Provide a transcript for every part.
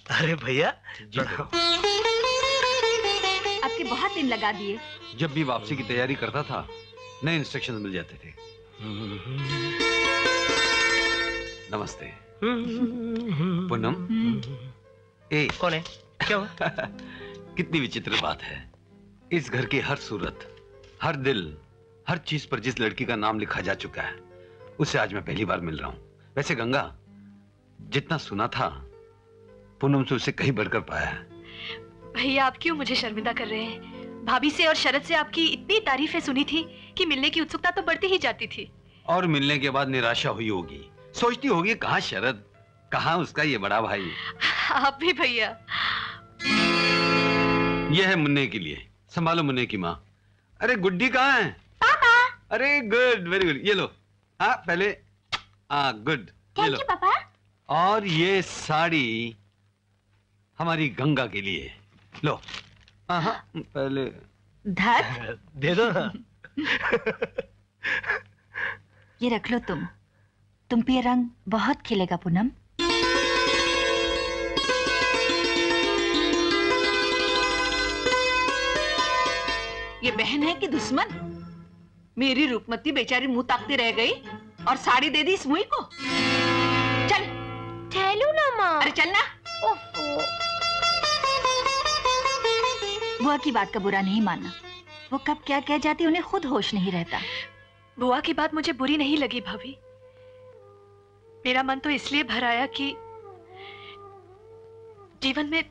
अरे भैया जी आपके बहुत दिन लगा दिए। जब भी वापसी की तैयारी करता था नए इंस्ट्रक्शन मिल जाते थे। नमस्ते पूनम। ए कौन है? क्या हुआ? कितनी विचित्र बात है। इस घर की हर सूरत, हर दिल, हर चीज पर जिस लड़की का नाम लिखा जा चुका है उससे आज मैं पहली बार मिल रहा हूं। वैसे गंगा, जितना सुना था पूनम से उससे कहीं बढ़कर पाया है। भैया आप क्यों मुझे शर्मिंदा कर रहे हैं? भाभी से और शरद से आपकी इतनी तारीफें सुनी थी कि मिलने की उत्सुकता तो बढ़ती ही जाती थी। और मिलने के बाद निराशा हुई होगी, सोचती होगी कहाँ शरद, कहाँ उसका ये बड़ा भाई। आप भी भैया। ये है मुन्ने के लिए, संभालो मुन्ने की माँ। अरे गुड्डी कहाँ है? पापा। अरे गुड, वेरी गुड। ये लो। हाँ पहले, हाँ गुड, ये लो पापा। और ये साड़ी हमारी गंगा के लिए लो। हाँ पहले धर दे दो ना। ये रख लो तुम पे ये रंग बहुत खिलेगा पूनम। ये बहन है कि दुश्मन? मेरी रूपमती बेचारी मुंह ताकती रह गई और साड़ी दे दी इस मुई को। चल चलो ना माँ। अरे चल ना। बुआ की बात का बुरा नहीं मानना, वो कब क्या कह जाती उन्हें खुद होश नहीं रहता। बुआ की बात मुझे बुरी नहीं लगी भाभी। मेरा मन तो इसलिए भर आया कि जीवन में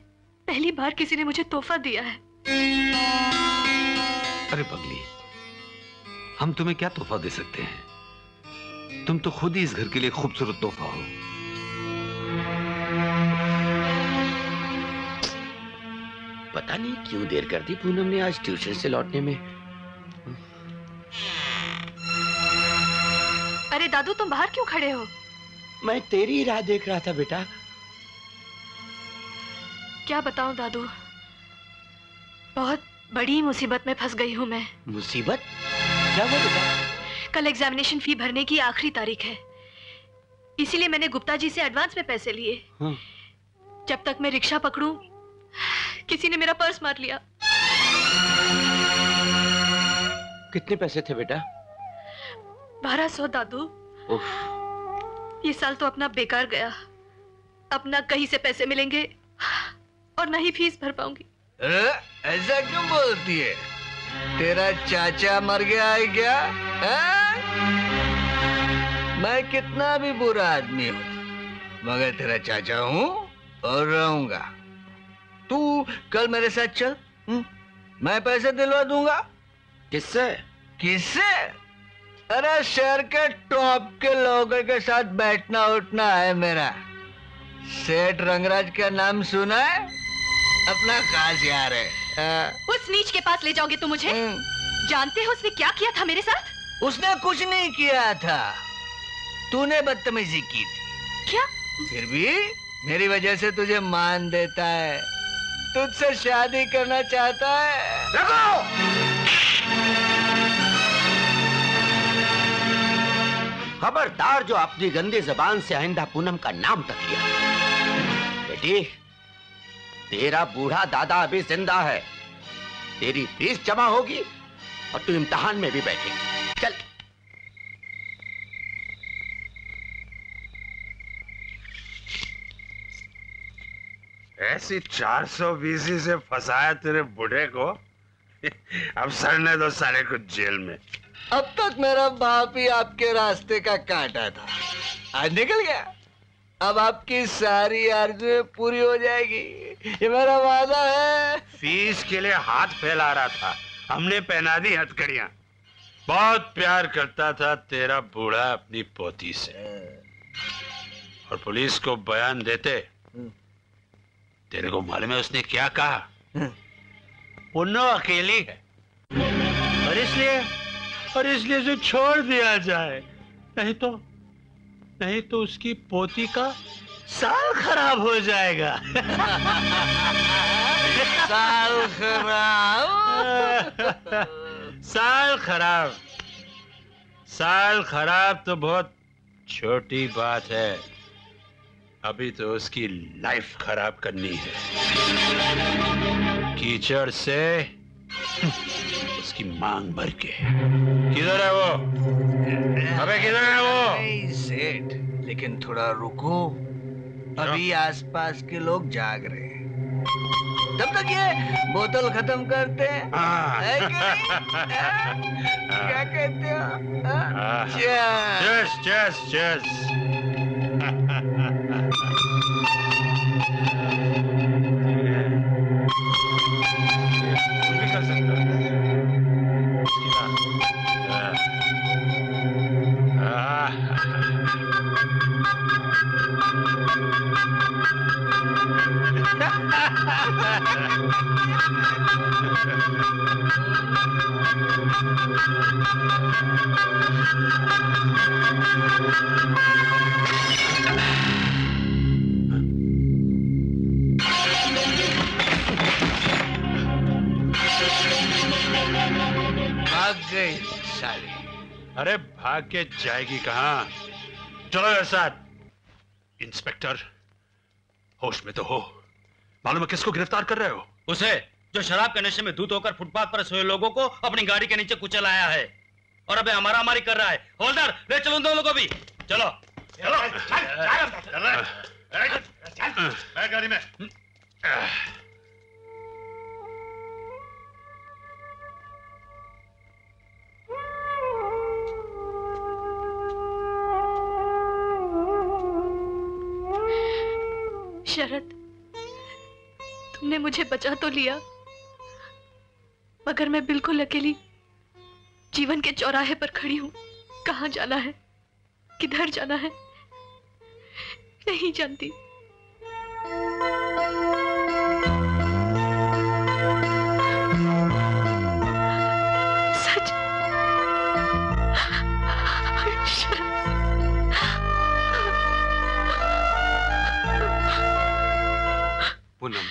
पहली बार किसी ने मुझे तोहफा दिया है। अरे पगली, हम तुम्हें क्या तोहफा दे सकते हैं? तुम तो खुद ही इस घर के लिए खूबसूरत तोहफा हो। पता नहीं क्यों देर कर दी पूनम ने आज ट्यूशन से लौटने में। अरे दादू तुम बाहर क्यों खड़े हो? मैं तेरी राह देख रहा था बेटा। क्या बताऊं दादू, बहुत बड़ी मुसीबत में फंस गई हूं मैं। मुसीबत? क्या हुआ बेटा? कल एग्जामिनेशन फी भरने की आखिरी तारीख है, इसीलिए मैंने गुप्ता जी से एडवांस में पैसे लिए। जब तक मैं रिक्शा पकड़ूं किसी ने मेरा पर्स मार लिया। कितने पैसे थे बेटा? 1200 दादू। ये साल तो अपना बेकार गया। अब ना कहीं से पैसे मिलेंगे और ना ही फीस भर पाऊंगी। ऐसा क्यों बोलती है? तेरा चाचा मर गया है क्या? मैं कितना भी बुरा आदमी हूँ मगर तेरा चाचा हूँ और रहूंगा। तू कल मेरे साथ चल, मैं पैसे दिलवा दूंगा। किससे? किससे? अरे शहर के टॉप के लोगों के साथ बैठना उठना है मेरा। सेठ रंगराज का नाम सुना है? अपना खास यार है। उस नीच के पास ले जाओगे तुम मुझे? जानते हो उसने क्या किया था मेरे साथ? उसने कुछ नहीं किया था, तूने बदतमीजी की थी। क्या? फिर भी मेरी वजह से तुझे मान देता है, तुझसे शादी करना चाहता है। रखो! खबरदार जो अपनी गंदी जबान से आइंदा पूनम का नाम तक लिया। बेटी, तेरा बूढ़ा दादा अभी जिंदा है, तेरी फीस जमा होगी और तू इम्तिहान में भी बैठेगी। चल। ऐसी 420 से फंसाया तेरे बूढ़े को, अब सड़ने दो सारे को जेल में। अब तक मेरा बाप ही आपके रास्ते का कांटा था, आज निकल गया। अब आपकी सारी आरज़ुएं पूरी हो जाएगी, ये मेरा वादा है। फीस के लिए हाथ फैला रहा था, हमने पहना दी हथकड़ियां। बहुत प्यार करता था तेरा बूढ़ा अपनी पोती से, और पुलिस को बयान देते तेरे को मालूम है उसने क्या कहा? पुन्नो अकेली है और इसलिए उसे छोड़ दिया जाए, नहीं तो उसकी पोती का साल खराब हो जाएगा। साल खराब? साल खराब तो बहुत छोटी बात है। अभी तो उसकी लाइफ खराब करनी है। कीचड़ से उसकी मांग भर के। किधर है वो? अबे किधर है वो? नहीं सेठ, लेकिन थोड़ा रुको, अभी आसपास के लोग जाग रहे हैं, तब तक ये बोतल खत्म करते हैं। है कि नहीं? क्या कहते हो? Chess chess chess. कुछ भी कर सकता है। उसकी भाग गई साली। अरे भाग के जाएगी कहाँ? चलो मेरे साथ। इंस्पेक्टर, होश में तो हो? मालूम है किसको गिरफ्तार कर रहे हो? उसे जो शराब के नशे में धूत होकर फुटपाथ पर सोए लोगों को अपनी गाड़ी के नीचे कुचल आया है और अबे हमारा हमारी कर रहा है। हवलदार, ले चलो उन दोनों को भी। चलो चलो मैं गाड़ी में। शरद, तुमने मुझे बचा तो लिया, मगर मैं बिल्कुल अकेली जीवन के चौराहे पर खड़ी हूं। कहां जाना है, किधर जाना है, नहीं जानती। सच पूनम,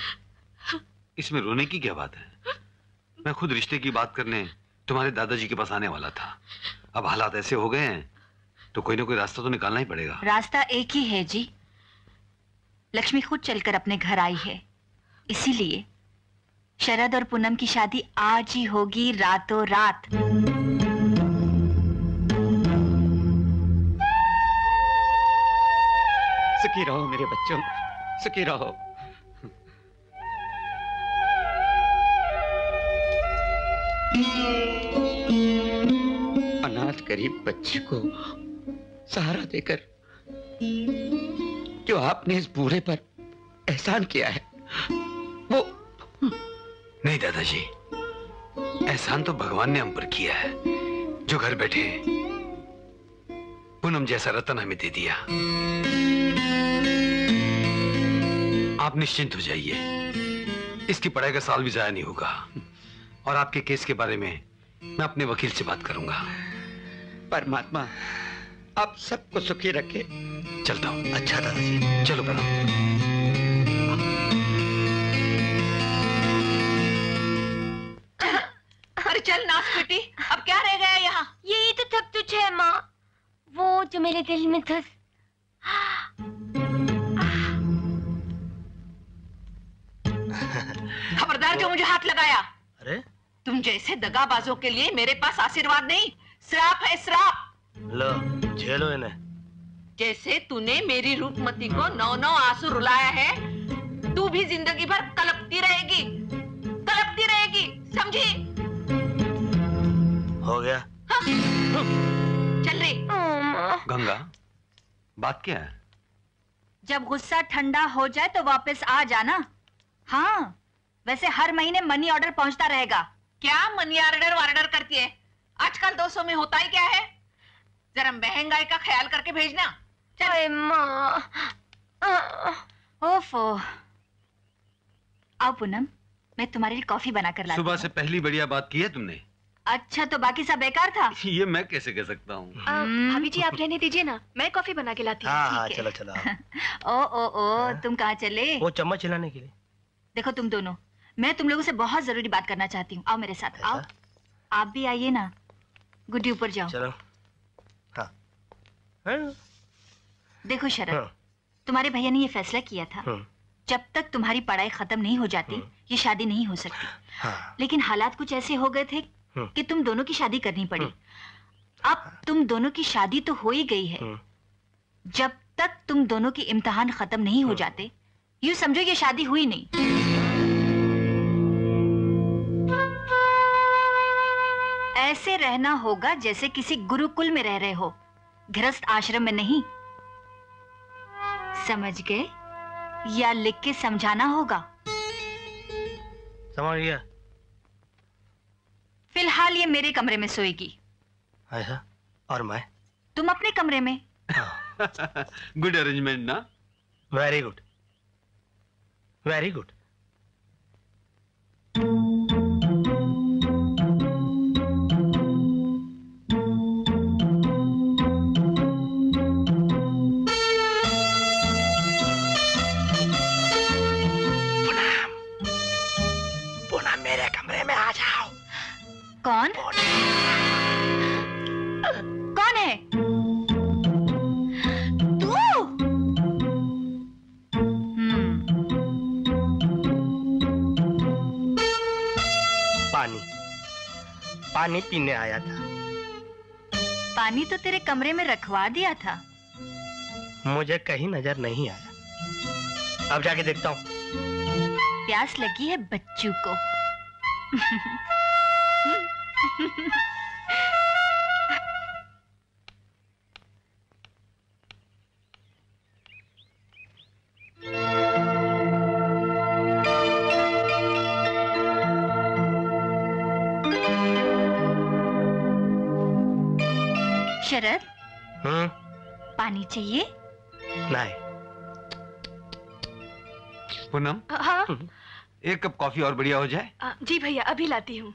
इसमें रोने की क्या बात है? मैं खुद रिश्ते की बात करने तुम्हारे दादाजी के पास आने वाला था। अब हालात ऐसे हो गए हैं तो कोई ना कोई रास्ता तो निकालना ही पड़ेगा। रास्ता एक ही है जी। लक्ष्मी खुद चलकर अपने घर आई है, इसीलिए शरद और पूनम की शादी आज ही होगी, रातों रात। सुखी रहो मेरे बच्चों, सुखी रहो। अनाथ गरीब बच्चे को सहारा देकर जो आपने इस बूढ़े पर एहसान किया है, वो नहीं दादाजी, एहसान तो भगवान ने हम पर किया है, जो घर बैठे पूनम जैसा रतन हमें दे दिया। आप निश्चिंत हो जाइए, इसकी पढ़ाई का साल भी जाया नहीं होगा और आपके केस के बारे में मैं अपने वकील से बात करूंगा। परमात्मा आप सबको सुखी रखे। चलता हूं। अच्छा दादाजी, चलो प्रणाम। अरे चल नाच बेटी, अब क्या रह गया यहाँ? यही तो सब कुछ है माँ, वो जो मेरे दिल में धस। खबरदार जो मुझे हाथ लगाया। अरे तुम जैसे दगाबाजों के लिए मेरे पास आशीर्वाद नहीं, श्राप है श्राप। लो झेलो इन्हें। जैसे तूने मेरी रूपमती को 9 आंसू रुलाया है, तू भी जिंदगी भर तड़पती रहेगी, तड़पती रहेगी, समझी? हो गया। हाँ। चल रे। गंगा, बात क्या है? जब गुस्सा ठंडा हो जाए तो वापस आ जाना। हाँ, वैसे हर महीने मनी ऑर्डर पहुंचता रहेगा। क्या मनी ऑर्डर वार्डर करती है? आजकल 200 में होता ही क्या है? जरा महंगाई का ख्याल करके भेजना। चल माँ। ओफो। आओ पूनम, मैं तुम्हारे लिए कॉफी बना कर लाती सुबह हूँ। से पहली बढ़िया बात की है तुमने। अच्छा, तो बाकी सब बेकार था? ये मैं कैसे कह सकता हूँ? भाभी जी, आप रहने दीजिए ना, मैं कॉफी बना के लाती हूँ। हाँ ठीक है। चलो चलो। ओ, तुम कहाँ चले? वो चम्मच हिलाने के लिए। देखो तुम दोनों, मैं तुम लोगों से बहुत जरूरी बात करना चाहती हूँ। आओ मेरे साथ, आओ। आप भी आइए ना। गुड्डी ऊपर जाओ। चलो। हाँ। हाँ। देखो शरद, हाँ। तुम्हारे भैया ने ये फैसला किया था जब तक तुम्हारी पढ़ाई खत्म नहीं हो जाती ये शादी नहीं हो सकती। हाँ। लेकिन हालात कुछ ऐसे हो गए थे कि तुम दोनों की शादी करनी पड़ी। अब तुम दोनों की शादी तो हो ही गई है, जब तक तुम दोनों की इम्तिहान खत्म नहीं हो जाते यूं समझो ये शादी हुई नहीं। ऐसे रहना होगा जैसे किसी गुरुकुल में रह रहे हो, गृहस्थ आश्रम में नहीं। समझ गए? या लिख के समझाना होगा? समझ गया। फिलहाल ये मेरे कमरे में सोएगी। ऐसा? और मैं? तुम अपने कमरे में। गुड अरेंजमेंट ना? Very good, very good. Poonam मेरे कमरे में आ जाओ। कौन? कौन है? तू? पानी, पानी पीने आया था। पानी तो तेरे कमरे में रखवा दिया था। मुझे कहीं नजर नहीं आया। अब जाके देखता हूँ। प्यास लगी है बच्चू को। शरद, पानी चाहिए? नहीं। पूनम, हाँ एक कप कॉफी और बढ़िया हो जाए। जी भैया, अभी लाती हूँ।